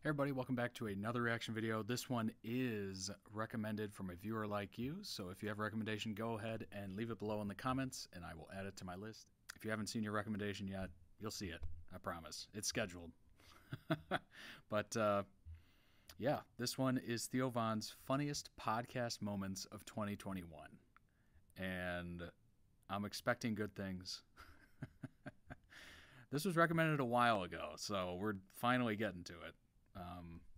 Hey everybody, welcome back to another reaction video. This one is recommended from a viewer like you, so if you have a recommendation, go ahead and leave it below in the comments and I will add it to my list. If you haven't seen your recommendation yet, you'll see it, I promise. It's scheduled. But yeah, this one is Theo Von's funniest podcast moments of 2021. And I'm expecting good things. This was recommended a while ago, so we're finally getting to it.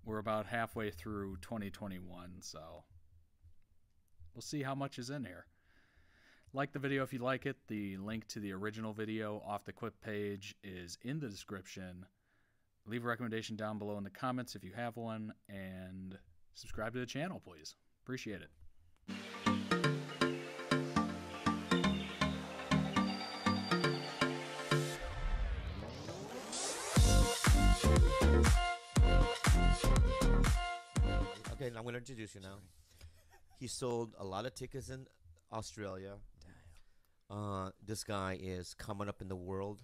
We're about halfway through 2021, so we'll see how much is in here. Like the video if you like it. The link to the original video off the clip page is in the description. Leave a recommendation down below in the comments if you have one, and subscribe to the channel, please. Appreciate it. Okay, I'm going to introduce you now. He sold a lot of tickets in Australia. This guy is coming up in the world,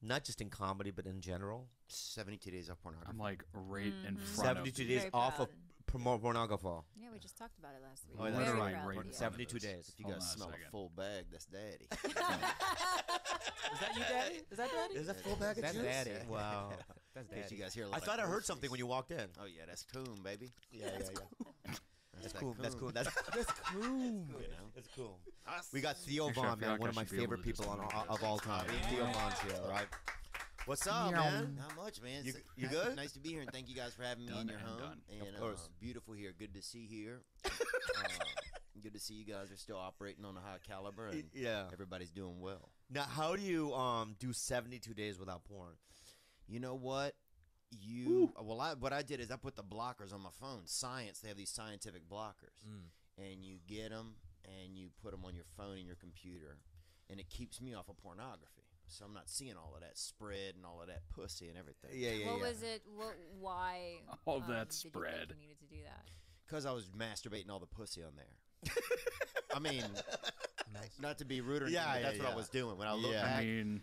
not just in comedy, but in general. 72 days off pornography. I'm like right in front of 72 days off of pornography. Yeah, we just talked about it last week. Oh, that's Very right. proud Right. of you. 72 days. If you Hold guys on a smell a second. full bag, that's daddy. Is that you, Daddy? Is that Daddy? Is that full bag of That's juice? Daddy. Wow. That's In case Daddy. you guys hear a I lot thought of I heard groceries. something when you walked in. Oh yeah, that's coon, baby. Yeah. That's that cool. That's cool. That's cool. You know? That's cool. Us. We got Theo Actually, I Von, feel man, like one I of my should be able favorite to just people move of all time. Yeah. Theo Von's here, right? What's up, Meow. man? Not much, man. You Nice- good? Nice to be here, and thank you guys for having me in your and home. done. And Of course. beautiful here. Good to see here. Good to see you guys are still operating on a high caliber, and Yeah. everybody's doing well. Now, how do you do 72 days without porn? You know what? What I did is I put the blockers on my phone. Science, they have these scientific blockers, and you get them and you put them on your phone and your computer, and it keeps me off of pornography. So I'm not seeing all of that spread and all of that pussy and everything. Yeah. What was it? Why? All that did spread. You think you needed to do that? Because I was masturbating all the pussy on there. I mean, not to be rude or anything, Yeah, but that's yeah, what yeah. I was doing. When I look Yeah. back, I mean,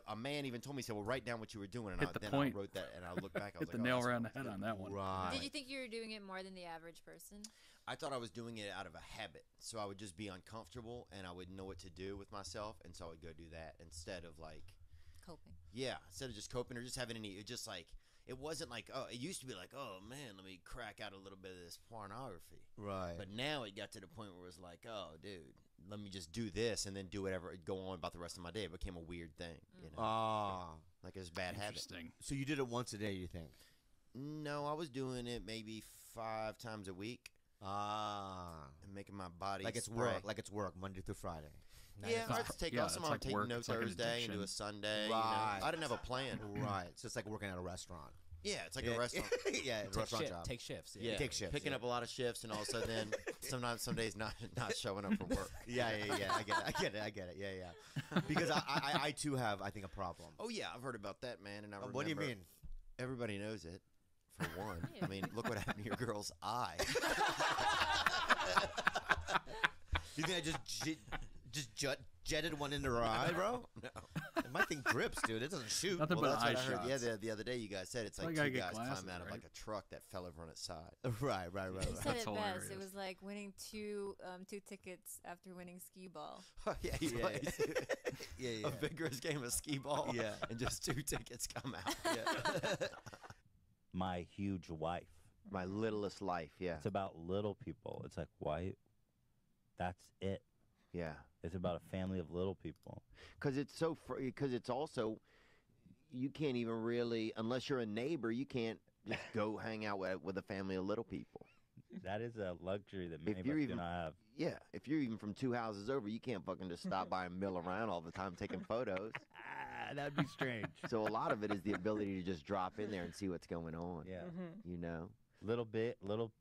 a man even told me, he said, well, write down what you were doing. And Hit the then point. I wrote that, and I looked back. I was hit like, the nail that's right on what the I was head on doing. that one. Right. Did you think you were doing it more than the average person? I thought I was doing it out of a habit. So I would just be uncomfortable, and I would know what to do with myself, and so I would go do that instead of like, Coping. yeah, instead of just coping or just having any, it just like, it wasn't like, oh, it used to be like, oh man, let me crack out a little bit of this pornography. Right. But now it got to the point where it was like, oh, dude, let me just do this and then do whatever, go on about the rest of my day. It became a weird thing, you know? Like it was a bad habit. Interesting. So you did it once a day, you think? No, I was doing it maybe 5 times a week and making my body Like it's spray. work. Like it's work, Monday through Friday. Yeah, I'd take Yeah, off some it's like take work. no It's like an Thursday and do a addiction. Sunday. Right. You know? I didn't have a plan. Right. So it's like working at a restaurant. Yeah, it's like a restaurant. Yeah, a restaurant job. Take shifts. Yeah, Take shifts, picking yeah. up a lot of shifts, and also then sometimes some days not showing up for work. Yeah. I get it. Yeah. Because I too have, I think, a problem. Oh yeah, I've heard about that, man. And I remember, What do you mean? Everybody knows it. For one, I mean, look what happened to your girl's eye. You think I just jetted one into her eye, bro? No. My thing drips, dude. It doesn't shoot. Nothing Well, but that's what eye I heard. shots. Yeah, the other day you guys said it's like Well, you two gotta get guys glasses, climbing out of right? like a truck that fell over on its side. Right. You Right. said That's it best. hilarious. It was like winning two tickets after winning skee ball. Yeah, he Yeah. plays Yeah. a vigorous game of skee ball. Yeah. and just 2 tickets come out. My huge wife. My littlest life. Yeah, It's about little people. It's like, why? That's it. yeah. It's about a family of little people. Because it's so because it's also you can't even really, unless you're a neighbor, you can't just go hang out with a family of little people. That is a luxury that many of you're us do even- not have. Yeah, if you're even from 2 houses over, you can't fucking just stop by and mill around all the time taking photos. That'd be strange. So a lot of it is the ability to just drop in there and see what's going on. Yeah. You know? Little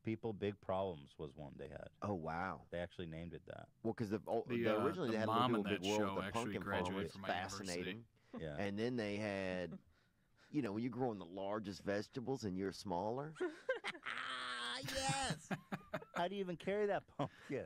people, big problems was one they had. Oh wow. They actually named it that. Well, because the originally they had mom Little in Big that World show with the actually pumpkin farm, graduated which is from my fascinating. Yeah. And then they had, you know, when you're growing the largest vegetables and you're smaller. Yes. How do you even carry that pumpkin?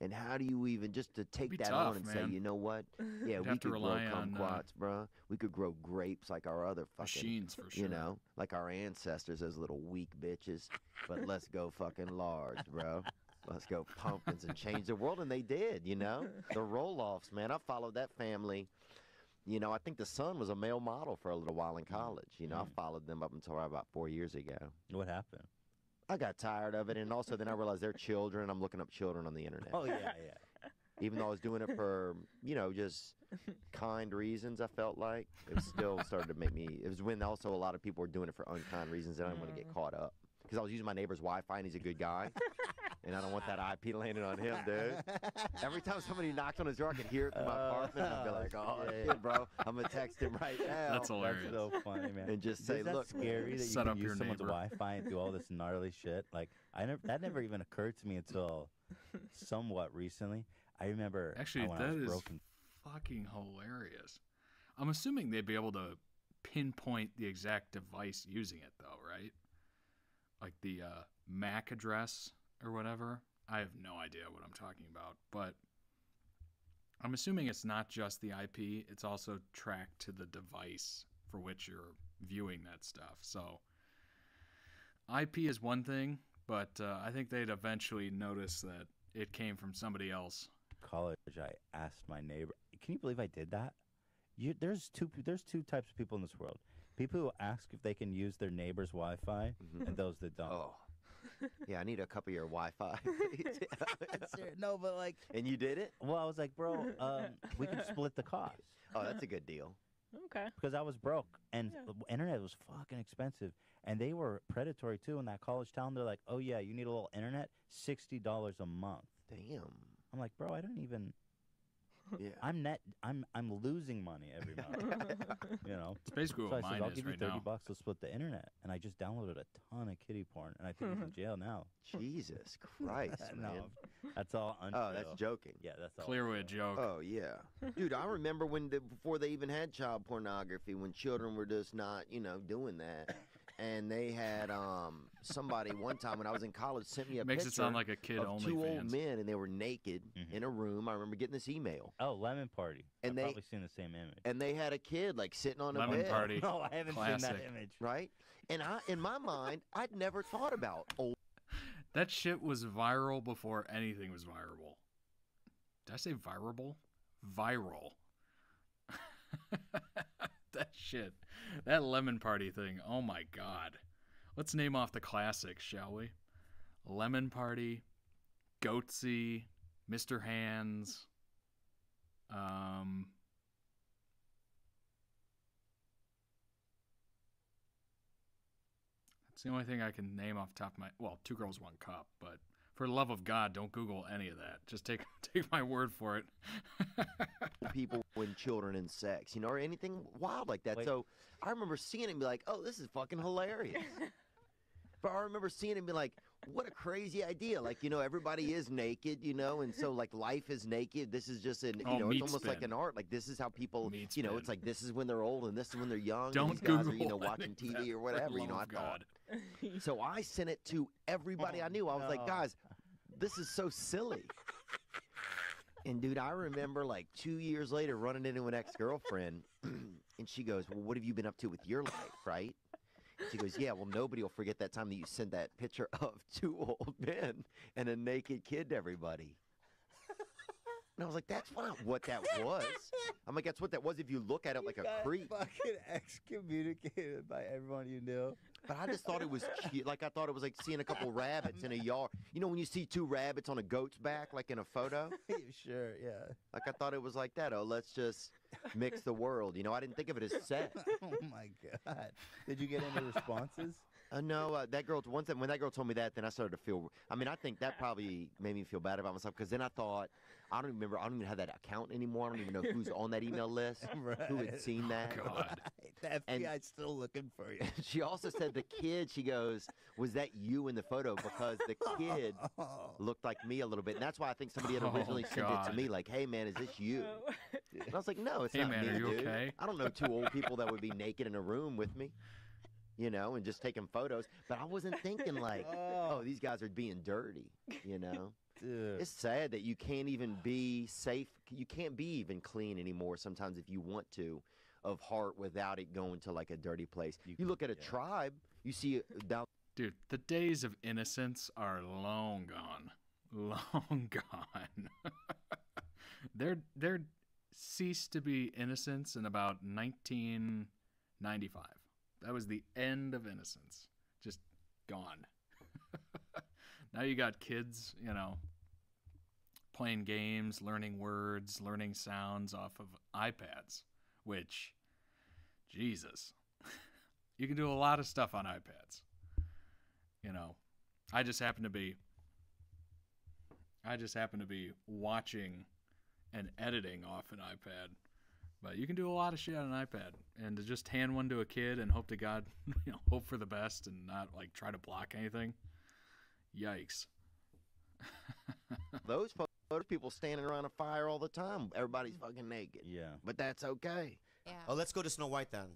And how do you even just to take be that tough, on and say, man. you know what? Yeah, You'd we have to could grow rely on, kumquats, bro. We could grow grapes like our other fucking Machines for sure. you know, like our ancestors, those little weak bitches. But let's go fucking large, bro. Let's go pumpkins and change the world. And they did, you know. The roll-offs, man. I followed that family. You know, I think the son was a male model for a little while in college. You know, I followed them up until about 4 years ago. What happened? I got tired of it. And also then I realized they're children. I'm looking up children on the internet. Oh, yeah. Even though I was doing it for, you know, just kind reasons, I felt like. It still started to make me, it was when also a lot of people were doing it for unkind reasons and I didn't want to get caught up. Because I was using my neighbor's Wi-Fi and he's a good guy. And I don't want that IP landing on him, dude. Every time somebody knocked on his door, I could hear it from my apartment. I'd be like, oh, shit, bro. I'm going to text him right now. That's hilarious. That's so funny, man. And just say, Is that look, scary that you Set can up your use someone's neighbor. Wi-Fi and do all this gnarly shit? Like, that never even occurred to me until somewhat recently. I remember Actually, when I that was is broken. fucking hilarious. I'm assuming they'd be able to pinpoint the exact device using it, though, right? Like the MAC address or whatever. I have no idea what I'm talking about, but I'm assuming it's not just the IP, it's also tracked to the device for which you're viewing that stuff. So IP is one thing, but I think they'd eventually notice that it came from somebody else. College, I asked my neighbor. Can you believe I did that? There's two types of people in this world. People who ask if they can use their neighbor's Wi-Fi, and those that don't. oh. Yeah, I need a couple of your Wi-Fi. No, but like, And you did it? well, I was like, bro, we can split the cost Oh, that's a good deal. Okay. because I was broke and the internet was fucking expensive, and they were predatory too in that college town. They're like, oh yeah, you need a little internet, $60 a month. Damn. I'm like, bro, I don't even. Yeah. I'm losing money every month. You know. It's basically So what I said, mine I'll is give you right $30 now. to split the internet, and I just downloaded a ton of kiddie porn, and I think he's in jail now. Jesus Christ, No, man. that's all untrue. Oh, that's joking. Yeah, that's all. Clearly a joke. Oh yeah, dude. I remember when before they even had child pornography, when children were just not, you know, doing that, and they had somebody one time when I was in college sent me a Makes picture it sound like a kid of only two old fans. men, and they were naked in a room. I remember getting this email, Oh, Lemon Party. And I've they- probably seen the same image. and they had a kid like sitting on a Lemon bed, Party. No, I haven't seen Classic. that image. right? And in my mind, I'd never thought about old. That shit was viral before anything was viral. Did I say virable? Viral. That shit. That Lemon Party thing. Oh my god. Let's name off the classics, shall we? Lemon Party, Goatsy, Mr. Hands. It's the only thing I can name off the top of my... Well, Two Girls, One Cup, but for the love of God, don't Google any of that. Just take my word for it. People and children and sex, you know, or anything wild like that. Wait. So I remember seeing it and be like, oh, this is fucking hilarious. But I remember seeing it and be like, what a crazy idea. Like, you know, everybody is naked, you know, and so like life is naked. This is just an, Oh, you know, meat it's almost like spin. an art. Like this is how people, Meat you know, spin. it's like this is when they're old and this is when they're young. Don't and these guys Google are, you know, watching any of TV that, or for whatever, the you know, love I of thought. God. So I sent it to everybody I knew. I was like, no. guys, this is so silly. And dude, I remember like 2 years later running into an ex-girlfriend and she goes, well, what have you been up to with your life, right? She goes, yeah, well, nobody will forget that time that you sent that picture of two old men and a naked kid to everybody. And I was like, that's not what that was. I'm like, that's what that was if you look at it like a creep. Fucking excommunicated by everyone you knew. But I just thought it was cute. Like, I thought it was like seeing a couple rabbits in a yard. You know when you see two rabbits on a goat's back, like in a photo? Sure, yeah. Like, I thought it was like that. Oh, let's just mix the world. You know, I didn't think of it as sex. Oh my god. Did you get any responses? No, that girl, when that girl told me that, then I started to feel, I mean, I think that probably made me feel bad about myself because then I thought, I don't even have that account anymore. I don't even know who's on that email list, who had seen that. God. The And- FBI's still looking for you. She also said the kid, she goes, was that you in the photo? Because the kid looked like me a little bit. And that's why I think somebody had Oh, originally sent it God. to me like, hey, man, is this you? And I was like, no, it's Hey, not man, me, are you dude. okay? I don't know two old people that would be naked in a room with me, you know, and just taking photos. But I wasn't thinking like, oh, these guys are being dirty, you know. It's sad that you can't even be safe. You can't be even clean anymore sometimes if you want to, of heart, without it going to like a dirty place. You look at a tribe, you see down. Dude, the days of innocence are long gone. Long gone. There ceased to be innocence in about 1995. That was the end of innocence. Just gone. Now you got kids, you know, playing games, learning words, learning sounds off of iPads, which, Jesus, you can do a lot of stuff on iPads. You know, I just happen to be watching and editing off an iPad, but you can do a lot of shit on an iPad. And to just hand one to a kid and hope to God, you know, hope for the best and not like try to block anything. Yikes. Those people standing around a fire all the time. Everybody's fucking naked. Yeah. But that's okay. Yeah. Oh, let's go to Snow White then.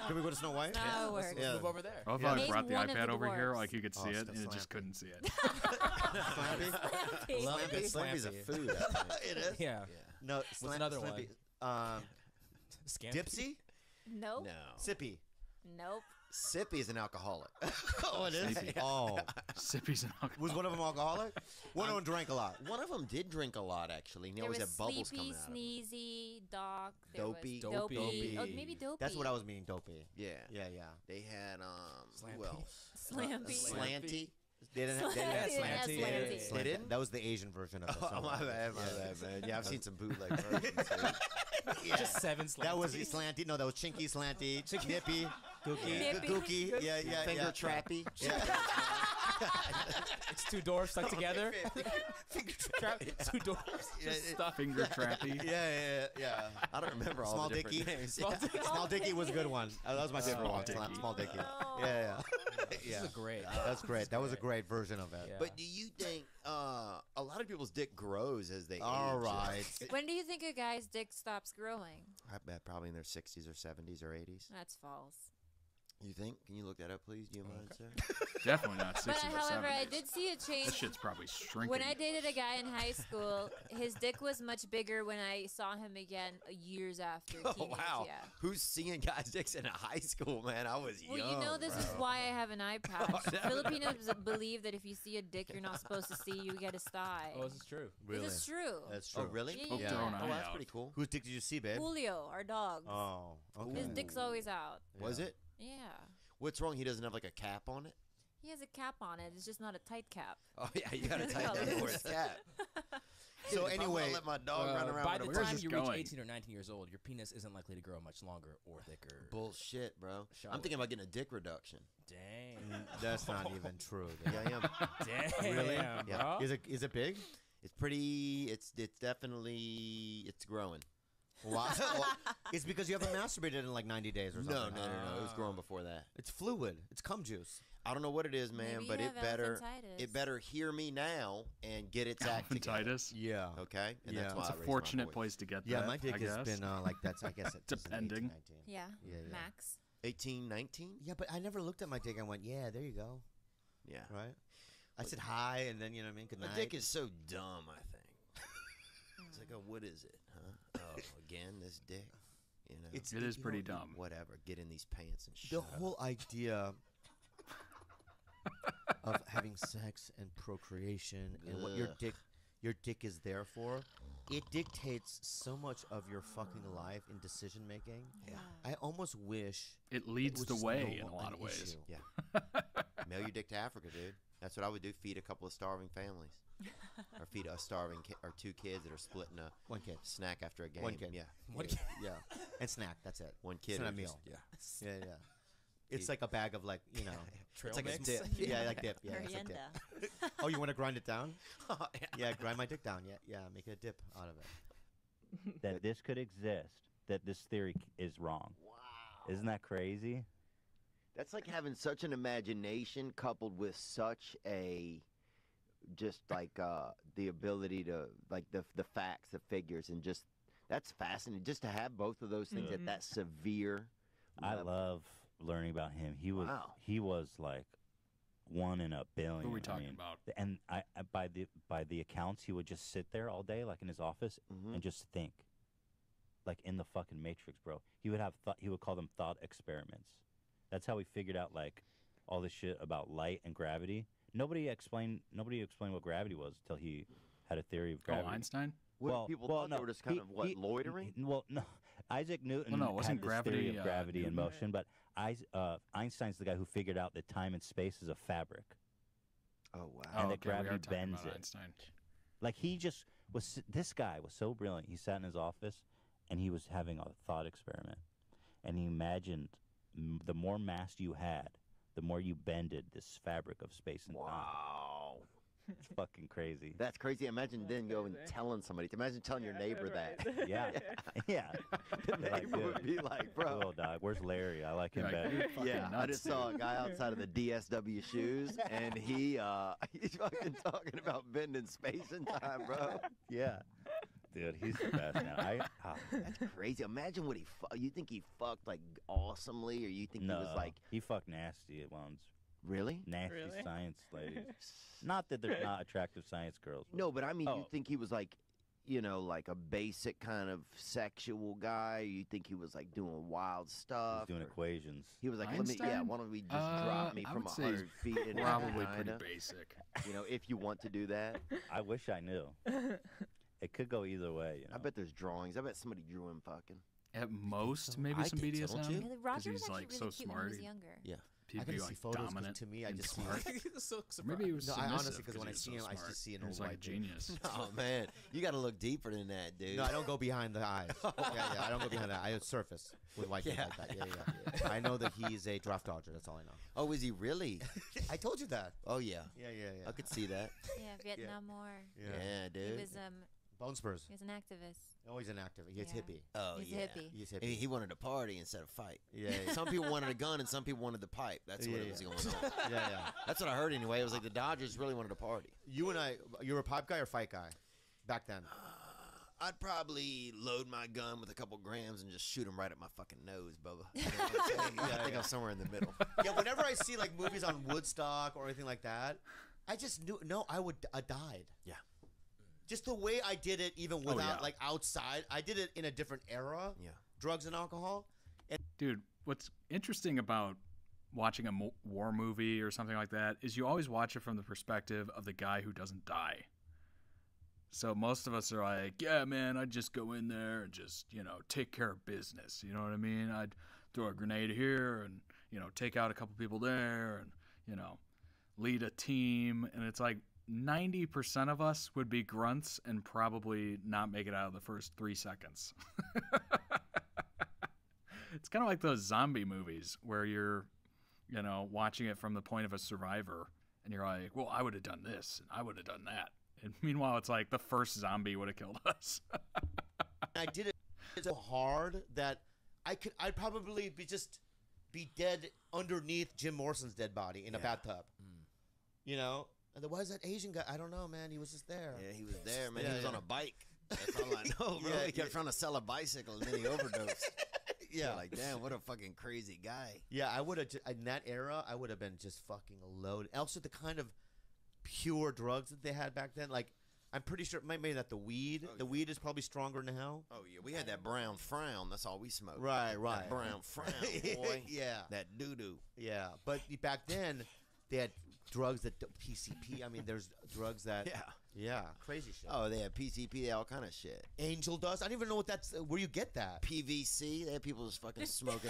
Can we go to Snow White? That's not how it works. Let's move over there. Well, if Yeah. I Name brought the one of iPad the over here, dwarves. like you could see Oh, it, and it just Slampy. couldn't see it. Slampy? Slampy. Love a good Slampy's a Slampy. food. I think. It is? Yeah. No, What's another Slampy. Scampy. Dipsy? Nope. No. Sippy. Nope. Sippy is an alcoholic. Oh, it is? Sippy. Oh. Sippy's an alcohol. Was one of them alcoholic? One of them drank a lot. One of them did drink a lot, actually. And he There always was had bubbles Sleepy, coming out of him. Sneezy, Doc. There Dopey. Was Dopey. Dopey. Oh, Dopey. maybe Dopey. That's what I was meaning, dopey. Yeah. Yeah, yeah. They had, who Slampy. else? Slampy. Slanty. They didn't have, they didn't have Slanty. Slanty. Yeah, Yeah, Slanty. They didn't? That was the Asian version of it. Oh, my bad, man. Yeah, I've seen some bootleg versions. Yeah. Just 7 Slanty. That was Slanty. No, that was Chinky, Slanty, Nippy, Gookie, Nippy. Gookie. Yeah, yeah, Finger yeah. trappy. Yeah. It's 2 doors stuck together. Trap. 2 doors. Yeah, Just it- stuck. Finger trappy. Yeah. I don't remember all Small the different Dicky. names. Small Yeah. Dicky. Small Dicky was a good one. That was my favorite Small one. Dicky. Small Dicky. Oh. Yeah, yeah. This Yeah. is great. That's great. That was a great version of it. Yeah. But do you think a lot of people's dick grows as they All age? right. When do you think a guy's dick stops growing? I bet probably in their 60s or 70s or 80s. That's false. You think? Can you look that up, please? Do you mind, sir? Definitely not 60s But or however, 70s. I did see a change. That shit's probably shrinking. When I dated a guy in high school, his dick was much bigger when I saw him again years after Oh, teenage. wow. Yeah. Who's seeing guys' dicks in high school, man? I was Well, young. you know, this is bro. why I have an eye patch. that- Filipinos believe that if you see a dick you're not supposed to see, you get a sty. Oh, this is true. This is true. That's true. Oh, really? Yeah, Poke yeah, their own yeah. Oh, eye that's out. pretty cool. Whose dick did you see, babe? Julio, our dog. Oh, okay. His dick's always out. Was it? Yeah. What's wrong? He doesn't have like a cap on it? He has a cap on it. It's just not a tight cap. Oh, yeah, you gotta That's tighten all that it for is. his cap. So If I'm gonna anyway, let my dog run around by with the a Where's time this you going? reach 18 or 19 years old, your penis isn't likely to grow much longer or thicker. Bullshit, bro. Show I'm it. thinking about getting a dick reduction. Dang. that's not even true. Yeah, I am. Damn, Really? Yeah. bro. Is it big? It's pretty. It's definitely it's growing. Wow. It's because you haven't masturbated in like 90 days or something. No. It was growing before that. It's fluid. It's cum juice. I don't know what it is, man, Maybe but you it have better elephantitis. it better hear me now and get its act together. Elephantitis. Yeah. Okay, and Yeah. that's why It's I a raised my fortunate voice. place to get Yeah, that, my dick I has guess. been like that's I guess it's Depending. 18, 19. Yeah. Yeah, yeah. Max. 18, 19? Yeah, but I never looked at my dick and went, yeah, there you go. Yeah. Right? I said hi and then, you know what I mean? Good My night. dick is so dumb, I think. It's like, oh, what is it, huh? Oh, again, this dick. You know, It's- It is you pretty know, dumb. whatever. Get in these pants and shit. the whole idea of having sex and procreation and what your Ugh. dick is there for, it dictates so much of your fucking life in decision making. Yeah. I almost wish It leads was the just way in no a lot an of ways. issue. Yeah. Mail your dick to Africa, dude. That's what I would do. Feed a couple of starving families, or feed a starving or 2 kids that are splitting a One kid. snack after a game. One kid. Yeah. One yeah. kid. Yeah. And snack, that's it. One kid. It's not or a meal. just- yeah. Yeah, yeah. It's like a bag of like, you know. Trail It's like a mix. dip. Yeah, like dip. Yeah, it's like Merienda. dip. Oh, you want to grind it down? Oh, Yeah, grind my dick down. Yeah, yeah, make a dip out of it. That this could exist, that this theory is wrong. Wow. Isn't that crazy? That's like having such an imagination coupled with such a just like the ability to like the facts, the figures, and just that's fascinating. Just to have both of those things at that severe I level. love learning about him. He was Wow. he was like 1 in a billion. What are we I talking mean, about? And by the accounts, he would just sit there all day, like in his office, and just think, like in the fucking Matrix, bro. He would have he would call them thought experiments. That's how he figured out like all this shit about light and gravity. Nobody explained what gravity was until he had a theory of gravity. Oh, Einstein? What people thought they were just kind of loitering. Well, no, Isaac Newton Well, no, wasn't had this theory gravity, of gravity and Newton? motion, but Einstein's the guy who figured out that time and space is a fabric. Oh wow. And that okay, we are gravity talking bends about it. Einstein. Like he just was. This guy was so brilliant. He sat in his office and he was having a thought experiment, and he imagined the more mass you had, the more you bended this fabric of space and time. Wow. It's fucking crazy. That's crazy. Imagine then going telling somebody. Imagine telling your neighbor that. Yeah, yeah. The They're like, neighbor would "Dude, be like, bro. cool, dog. Where's Larry? I like him You're like, better." "You're fucking Yeah, I nuts, just saw a dude." guy outside of the DSW shoes, and he's fucking talking about bending space and time, bro. Yeah, dude, he's the best now. That's crazy. Imagine what you think he fucked like awesomely, or you think no, he was like he fucked nasty at once. really? Nasty Really? science ladies. Not that they're not attractive science girls. No, but I mean, you Oh. think he was like, like a basic kind of sexual guy? You think he was like doing wild He's stuff? doing or- equations. He was like, Einstein? why don't we just drop me I from would say he's 100 feet into Probably pretty vagina? basic. If you want to do that. I wish I knew. It could go either way. I bet there's drawings. I bet somebody drew him fucking. At most, maybe I some think so, BDSM. don't you? Yeah, Roger was he's, actually like, really so cute when smart, he was he- younger. Yeah. He'd I be gotta like see photos 'cause dominant. to me, I and just smart. so Or maybe he was No, I submissive honestly, 'cause when I he was see so him, I smart. just see an He was old like a white dude. genius. Oh man, you got to look deeper than that, dude. No, I don't go behind the eyes. Yeah, I don't go behind that. I surface with white dudes Yeah. like that. Yeah. I know that he's a draft dodger. That's all I know. Oh, is he really? I told you that. Oh yeah, Yeah. I could see that. Yeah, Vietnam War. Yeah, He dude. was Bone spurs. he was an activist. Always an active. He's Yeah. hippie. Oh He's a yeah. hippie. He's I hippie. mean, he wanted to party instead of fight. Yeah, yeah. Some people wanted a gun and some people wanted the pipe. That's what Yeah, it was yeah. going on. yeah. That's what I heard anyway. It was like the Dodgers really wanted to party. You and I, you're a pipe guy or fight guy? Back then. I'd probably load my gun with a couple grams and just shoot him right at my fucking nose, Bubba. You know what I'm saying? I think I'm somewhere in the middle. Yeah, whenever I see like movies on Woodstock or anything like that, I just knew, no, I died. Yeah. Just the way I did it, even without yeah. like outside, I did it in a different era. Yeah. Drugs and alcohol. Dude, what's interesting about watching a war movie or something like that is you always watch it from the perspective of the guy who doesn't die. So most of us are like, yeah, man, I'd just go in there and just, take care of business. You know what I mean? I'd throw a grenade here and, take out a couple people there and, lead a team. And it's like 90% of us would be grunts and probably not make it out of the first 3 seconds. It's kind of like those zombie movies where you're, watching it from the point of a survivor and you're like, well, I would have done this and I would have done that. And meanwhile, it's like the first zombie would have killed us. I did it so hard that I'd probably be dead underneath Jim Morrison's dead body in a bathtub. You know? And then why is that Asian guy? I don't know, man. He was just there. Yeah, he was there, man. Yeah, he was yeah. on a bike. That's all I know, bro. Yeah, he kept yeah. trying to sell a bicycle and then he overdosed. Yeah. Like, damn, what a fucking crazy guy. Yeah, I would have, in that era, I would have been just fucking loaded. Also, the kind of pure drugs that they had back then, like, I'm pretty sure, maybe not the weed. The weed is probably stronger now. Oh, yeah, we had that brown frown. That's all we smoked. Right. That brown frown, boy. Yeah. That doo-doo. Yeah. But back then, they had drugs that, PCP, I mean, there's drugs that, yeah, crazy shit. Oh, they had PCP, they had all kind of shit. Angel dust. I don't even know what that's, where you get that. PVC, they had people just fucking smoking,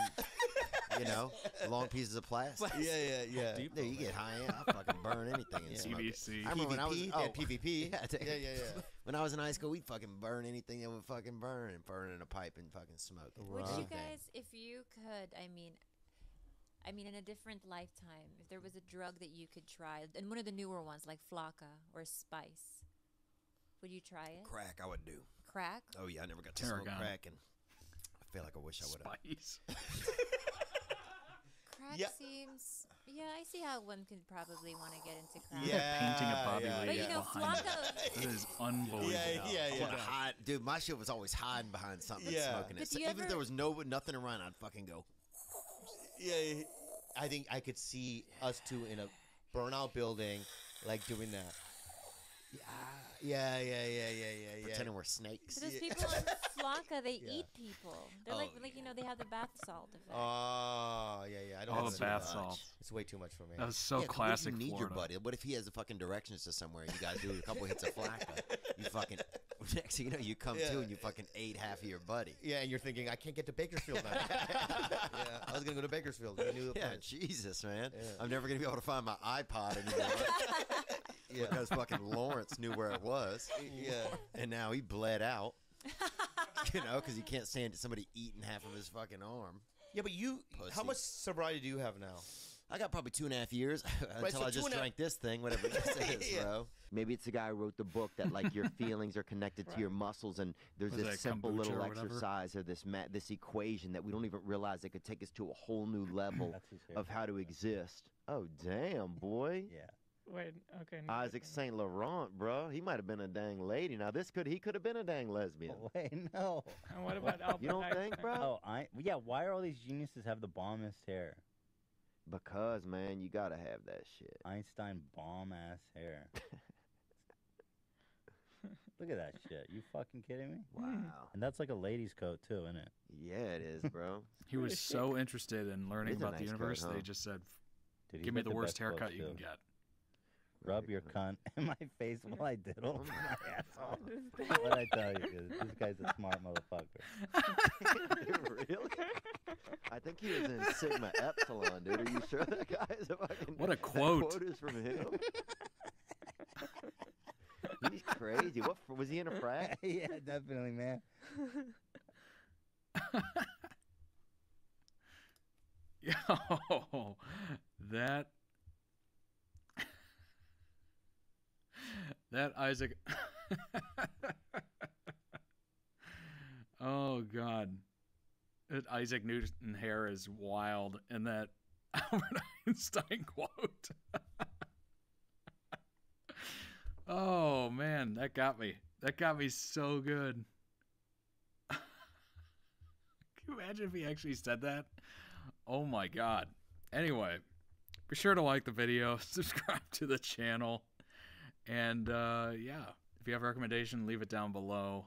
long pieces of plastic. Yeah. There, you get high end. I fucking burn anything and smoke it. PVC. I remember when I was PVP, they had PVP. yeah. When I was in high school, we'd fucking burn anything that would fucking burn and burn in a pipe and fucking smoke it. Would you Anything. guys, if you could, I mean, in a different lifetime, if there was a drug that you could try, and one of the newer ones like Flocka or Spice, would you try it? Crack, I would do. Crack? Oh yeah, I never got to smoke Tarragon. crack, and I feel like I wish I would have. Spice. Crack Yeah. seems. Yeah, I see how one could probably want to get into crack. Painting a Bobby yeah, Lee But yeah. you know, behind it. Flocka. That is unbelievable. Yeah. I wanna hide, dude. My shit was always hiding behind something, and Yeah. smoking it. But So do you even if there ever- was nothing around, I'd fucking go. Yeah, I think I could see us two in a burnout building, like doing that. Yeah. Pretending we're snakes. So those people in Flocka, they Yeah. eat people. They're like they have the bath salt effect. Oh, yeah. I don't All want the to do bath that. salts. It's way too much for me. That was so Yeah, 'cause classic What if you need Florida. your buddy? What if he has the fucking directions to somewhere? You guys do a couple hits of flakka. You fucking next thing you know, you come to and you fucking ate half of your buddy. Yeah, and you're thinking, I can't get to Bakersfield now. Yeah, I was gonna go to Bakersfield. I knew the Yeah, place. Jesus, man. Yeah. I'm never gonna be able to find my iPod anymore because fucking Lawrence knew where it was. Yeah. And now he bled out. You know, because he can't stand somebody eating half of his fucking arm. Yeah, but how Pussy. much sobriety do you have now? I got probably 2.5 years until so I just 2.5 drank this thing, whatever this is, Yeah. bro. Maybe it's the guy who wrote the book that like your feelings are connected to your muscles, and there's Was this that simple kombucha little or whatever? exercise or this equation that we don't even realize that could take us to a whole new level That's his hair. of how to exist. Oh damn, boy. Yeah. Wait, okay. no, Isaac okay. Saint Laurent, bro. He might have been a dang lady. Now he could have been a dang lesbian. Oh, wait, no. And what about Albert You don't think, Einstein? bro? Oh, yeah. Why are all these geniuses have the bombest hair? Because man, you gotta have that shit. Einstein bomb ass hair. Look at that shit. You fucking kidding me? Wow. And that's like a lady's coat too, isn't it? Yeah, it is, bro. He was so interested in learning It's a about the nice coat, universe, huh? they just said, Dude, he's "Give me got the worst best haircut quotes, you too. can get." Rub your cunt in my face while I diddle my asshole. This What I tell you, dude, this guy's a smart motherfucker. Really? I think he was in Sigma Epsilon, dude. Are you sure that guy is a fucking... What a that quote. quote is from him? He's crazy. What was he in a frat? Yeah, definitely, man. Yo, that Isaac. Oh God, that Isaac Newton hair is wild, and that Albert Einstein quote. Oh man, that got me. That got me so good. Can you imagine if he actually said that? Oh my God. Anyway, be sure to like the video, subscribe to the channel, and yeah, if you have a recommendation, leave it down below.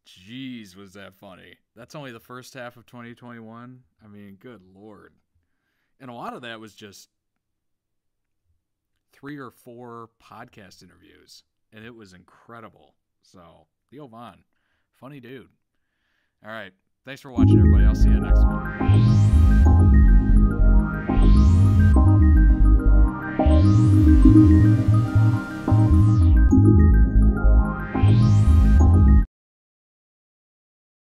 Jeez, was that funny. That's only the first half of 2021. I mean, good Lord. And a lot of that was just 3 or 4 podcast interviews, and it was incredible. So, Theo Von, funny dude. All right, thanks for watching, everybody. I'll see you next one.